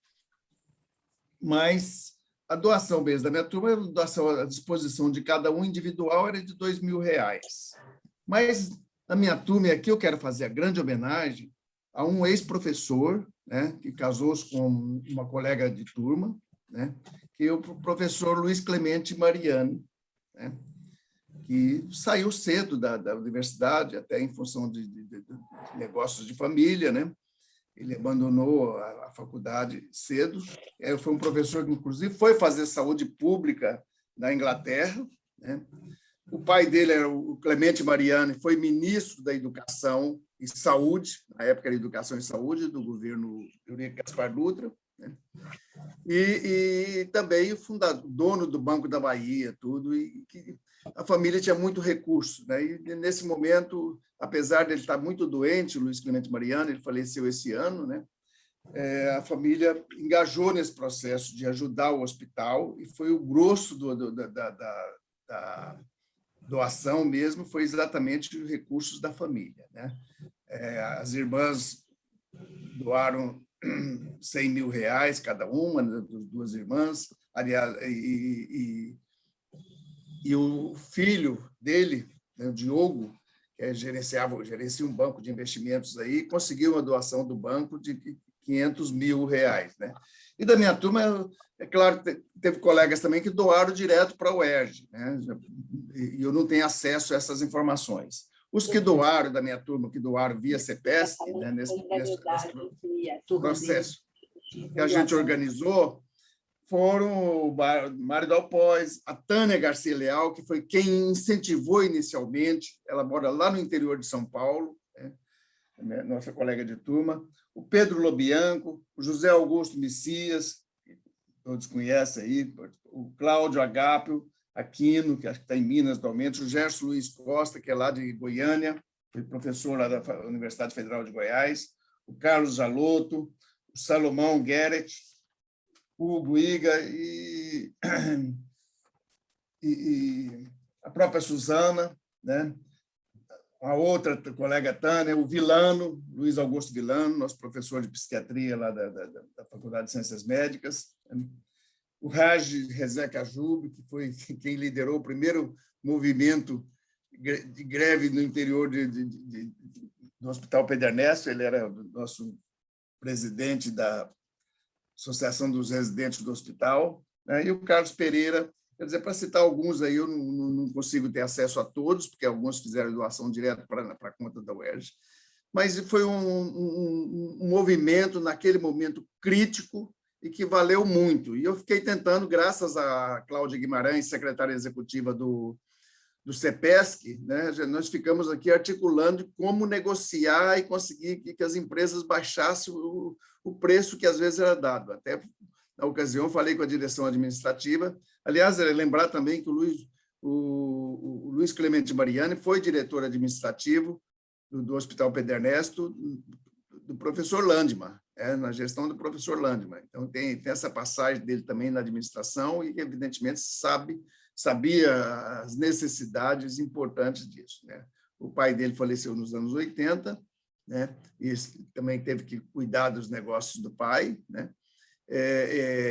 Mas a doação mesmo da minha turma, a doação à disposição de cada um individual era de R$2.000. Mas na minha turma, e aqui eu quero fazer a grande homenagem a um ex-professor, né? Que casou-se com uma colega de turma, né? Que é o professor Luiz Clemente Mariani, né? Que saiu cedo da universidade, até em função de negócios de família, né? Ele abandonou a faculdade cedo. Foi um professor que, inclusive, foi fazer saúde pública na Inglaterra, né? O pai dele era o Clemente Mariani, foi ministro da Educação e Saúde, na época era Educação e Saúde, do governo Eurico Gaspar Dutra, né? E também o dono do Banco da Bahia, tudo, e que a família tinha muito recurso, né? E nesse momento, apesar de ele estar muito doente, o Luiz Clemente Mariani, ele faleceu esse ano, né? A família engajou nesse processo de ajudar o hospital, e foi o grosso da doação mesmo, foi exatamente os recursos da família, né? As irmãs doaram R$100 mil cada uma, das duas irmãs, aliás, e o filho dele, né, o Diogo, que gerencia um banco de investimentos aí, conseguiu uma doação do banco de 500 mil reais, né? E da minha turma, é claro, teve colegas também que doaram direto para a UERJ, né? E eu não tenho acesso a essas informações. Os que doaram, da minha turma, que doaram via CEPESC, né, nesse processo que a gente organizou, foram o Mário Dalpois, a Tânia Garcia Leal, que foi quem incentivou inicialmente, ela mora lá no interior de São Paulo, né, nossa colega de turma, o Pedro Lobianco, o José Augusto Messias, que todos conhecem aí, o Cláudio Agápio Aquino, que acho que está em Minas atualmente, o Gerson Luiz Costa, que é lá de Goiânia, foi professor lá da Universidade Federal de Goiás, o Carlos Zalotto, o Salomão Gueret, o Hugo Iga e a própria Suzana, né? A outra colega Tânia, o Vilano, Luiz Augusto Vilano, nosso professor de psiquiatria lá da Faculdade de Ciências Médicas, o Raj Rezek Ajub, que foi quem liderou o primeiro movimento de greve no interior do Hospital Pedro Ernesto, ele era o nosso presidente da Associação dos Residentes do Hospital, né? E o Carlos Pereira, quer dizer, para citar alguns aí, eu não consigo ter acesso a todos, porque alguns fizeram doação direta para a conta da UERJ, mas foi um movimento, naquele momento, crítico e que valeu muito. E eu fiquei tentando, graças a Cláudia Guimarães, secretária executiva do CEPESC, né, nós ficamos aqui articulando como negociar e conseguir que as empresas baixassem o preço que às vezes era dado. Até na ocasião falei com a direção administrativa. Aliás, lembrar também que o Luiz Clemente Mariani foi diretor administrativo do Hospital Pedro Ernesto, do professor Landman, na gestão do professor Landman. Então, tem essa passagem dele também na administração e, evidentemente, sabia as necessidades importantes disso, né? O pai dele faleceu nos anos 80, né? E também teve que cuidar dos negócios do pai, né?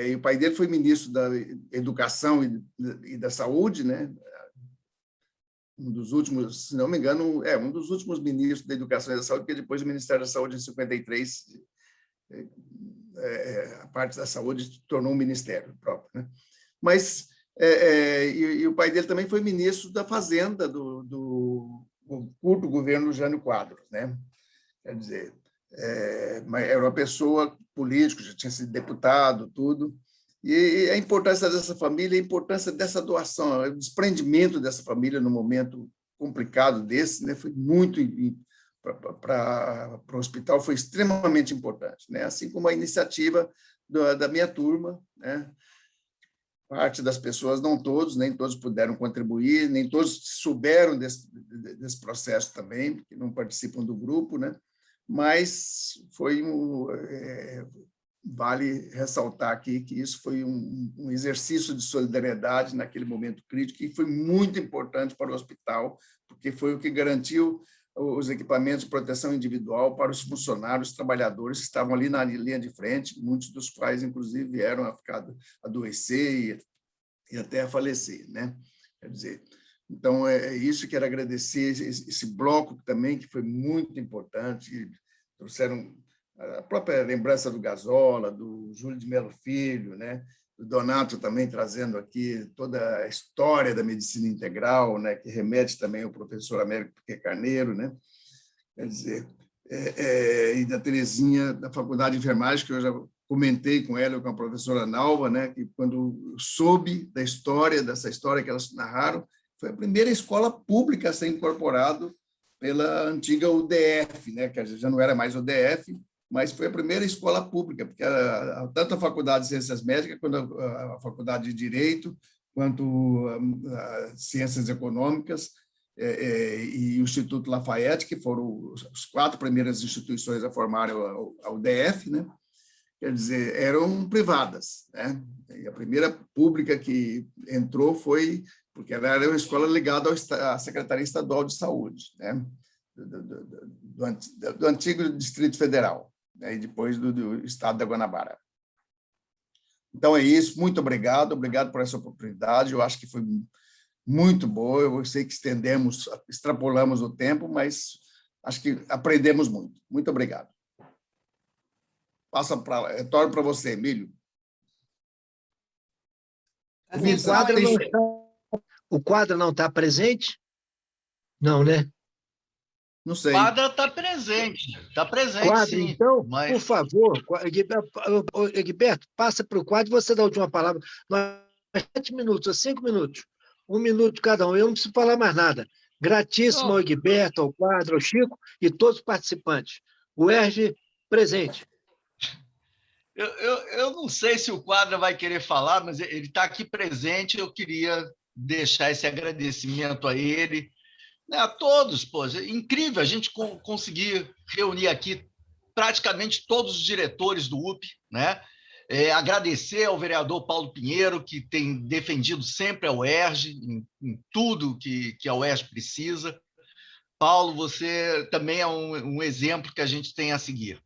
E o pai dele foi ministro da Educação e da Saúde, né? Um dos últimos, se não me engano, um dos últimos ministros da Educação e da Saúde, porque depois o Ministério da Saúde, em 53, a parte da saúde se tornou um ministério próprio, né? Mas e o pai dele também foi ministro da Fazenda do curto governo Jânio Quadros, né? Quer dizer, era uma pessoa política, já tinha sido deputado, tudo. E a importância dessa família, a importância dessa doação, o desprendimento dessa família no momento complicado desse, né, foi muito para o hospital, foi extremamente importante, né? Assim como a iniciativa da minha turma, né? Parte das pessoas, não todos, nem todos puderam contribuir, nem todos souberam desse processo também, porque não participam do grupo, né? Mas foi vale ressaltar aqui que isso foi um exercício de solidariedade naquele momento crítico e foi muito importante para o hospital, porque foi o que garantiu os equipamentos de proteção individual para os funcionários, os trabalhadores que estavam ali na linha de frente, muitos dos quais, inclusive, vieram a adoecer e até a falecer, né? Quer dizer, então, isso que quero agradecer, esse bloco também, que foi muito importante, trouxeram a própria lembrança do Gazola, do Júlio de Melo Filho, né? O Donato também trazendo aqui toda a história da medicina integral, né? Que remete também ao professor Américo Piquet Carneiro, né? Quer dizer, e da Terezinha, da Faculdade de Enfermagem, que eu já comentei com ela, com a professora Nalva, né? Que quando soube dessa história que elas narraram, foi a primeira escola pública a ser incorporado pela antiga UDF, né? Que já não era mais UDF, mas foi a primeira escola pública, porque tanto a Faculdade de Ciências Médicas, quanto a Faculdade de Direito, quanto a Ciências Econômicas e o Instituto Lafayette, que foram as 4 primeiras instituições a formarem a UDF, né? Quer dizer, eram privadas, né? E a primeira pública que entrou foi porque ela era uma escola ligada à Secretaria Estadual de Saúde, né? Do antigo Distrito Federal, né? E depois do Estado da Guanabara. Então, é isso. Muito obrigado por essa oportunidade. Eu acho que foi muito boa. Eu sei que extrapolamos o tempo, mas acho que aprendemos muito. Muito obrigado. Retorno para você, Emílio. Tá O quadro não está presente? Não, né? Não sei. Quadra está presente. Está presente, Quadro, sim. então, Mas por favor, Egberto, passa para o quadro e você dá a última palavra. Nós 7 minutos, ou 5 minutos. 1 minuto cada um. Eu não preciso falar mais nada. Gratíssimo ao Egberto, ao quadro, ao Chico e todos os participantes. O Erge, presente. eu não sei se o Quadra vai querer falar, mas ele está aqui presente. Eu queria deixar esse agradecimento a ele, né, a todos. Pô, é incrível a gente conseguir reunir aqui praticamente todos os diretores do UP, né? Agradecer ao vereador Paulo Pinheiro, que tem defendido sempre a UERJ em tudo que a UERJ precisa. Paulo, você também é um exemplo que a gente tem a seguir.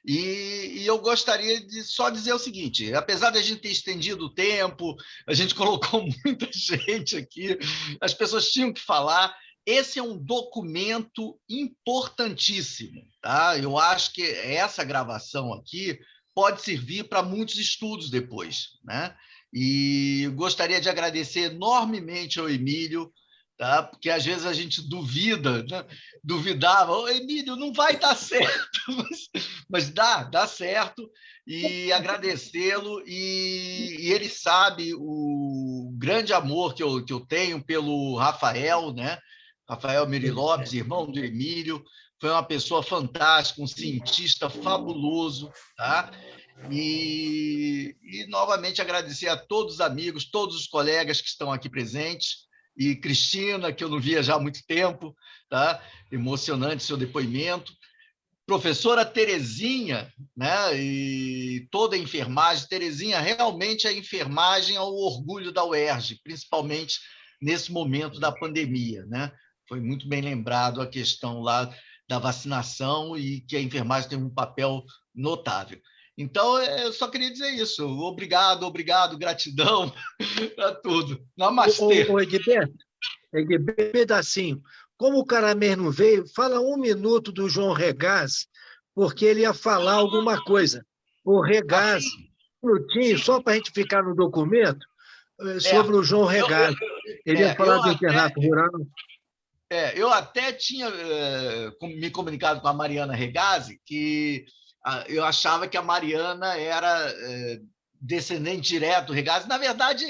E eu gostaria de só dizer o seguinte: apesar de a gente ter estendido o tempo, a gente colocou muita gente aqui, as pessoas tinham que falar. Esse é um documento importantíssimo, tá? Eu acho que essa gravação aqui pode servir para muitos estudos depois, né? E gostaria de agradecer enormemente ao Emílio, tá? Porque às vezes a gente duvida, né? Duvidava, ô, Emílio, não vai dar certo, mas dá certo, e agradecê-lo, e ele sabe o grande amor que eu tenho pelo Rafael, né? Rafael Miri Lopes, irmão do Emílio, foi uma pessoa fantástica, um cientista fabuloso, tá? E novamente agradecer a todos os amigos, todos os colegas que estão aqui presentes, e Cristina, que eu não via já há muito tempo, tá? Emocionante seu depoimento. Professora Terezinha, né? E toda a enfermagem. Terezinha, realmente a enfermagem é o orgulho da UERJ, principalmente nesse momento da pandemia, né? Foi muito bem lembrado a questão lá da vacinação e que a enfermagem tem um papel notável. Então, eu só queria dizer isso. Obrigado, gratidão a tudo. Namastê. Ô, Egberto, pedacinho. Como o Caramês não veio, fala 1 minuto do João Regaz, porque ele ia falar alguma coisa. O Regaz, um minutinho, só para a gente ficar no documento, sobre o João Regaz. Ele ia falar do internato rural. Eu até tinha me comunicado com a Mariana Regazzi, que eu achava que a Mariana era descendente direto do Regazzi. Na verdade,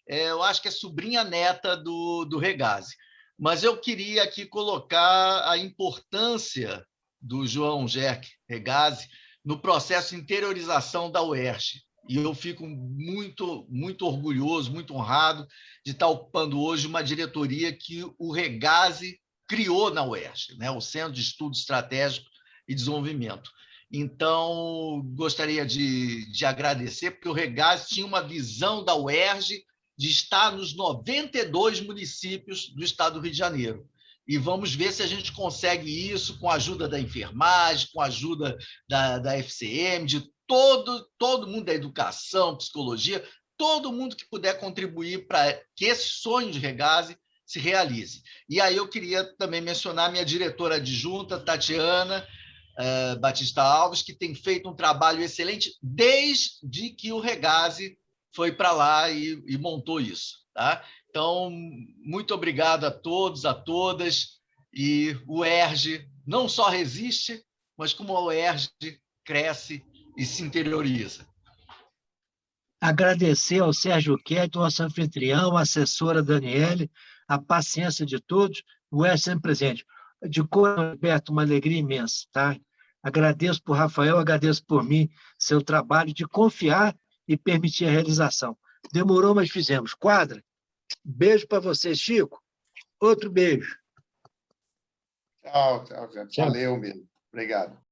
eu acho que é sobrinha neta do Regazzi. Mas eu queria aqui colocar a importância do João Gerck Regazzi no processo de interiorização da UERJ. E eu fico muito, muito orgulhoso, muito honrado de estar ocupando hoje uma diretoria que o Regazzi criou na UERJ, né? O Centro de Estudo Estratégico e Desenvolvimento. Então, gostaria de agradecer, porque o Regazzi tinha uma visão da UERJ de estar nos 92 municípios do estado do Rio de Janeiro. E vamos ver se a gente consegue isso com a ajuda da enfermagem, com a ajuda da FCM, de todo mundo da educação, psicologia, todo mundo que puder contribuir para que esse sonho de Regazzi se realize. E aí eu queria também mencionar minha diretora adjunta, Tatiana Batista Alves, que tem feito um trabalho excelente desde que o Regazzi foi para lá e montou isso. Tá? Então, muito obrigado a todos, a todas, e o UERJ não só resiste, mas como a UERJ cresce e se interioriza. Agradecer ao Sérgio Queto, nosso anfitrião, a assessora Daniele, a paciência de todos, o UERJ sempre presente. De coração, Roberto, uma alegria imensa. Tá? Agradeço por Rafael, agradeço por mim, seu trabalho de confiar e permitir a realização. Demorou, mas fizemos. Quadra, beijo para você, Chico. Outro beijo. Tchau, gente. Valeu mesmo. Obrigado.